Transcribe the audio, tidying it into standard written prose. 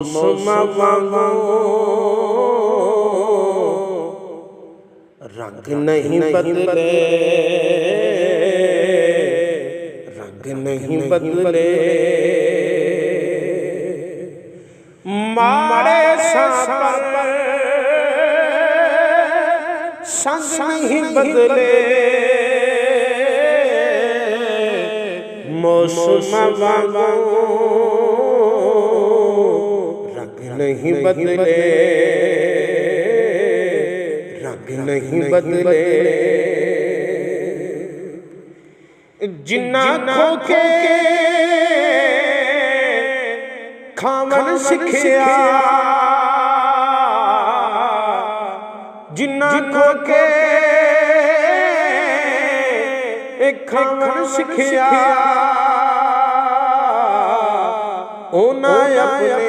मौसम वांगू रंग नहीं बदले, रंग नहीं बदले। मारे पर संग नहीं बदले। मौसम वांगू नहीं बदले, रंग नहीं बदले। जिन्ना खोके खावन सिखिया, जिन्ना खोके खावन सिखिया, उन्हें अपने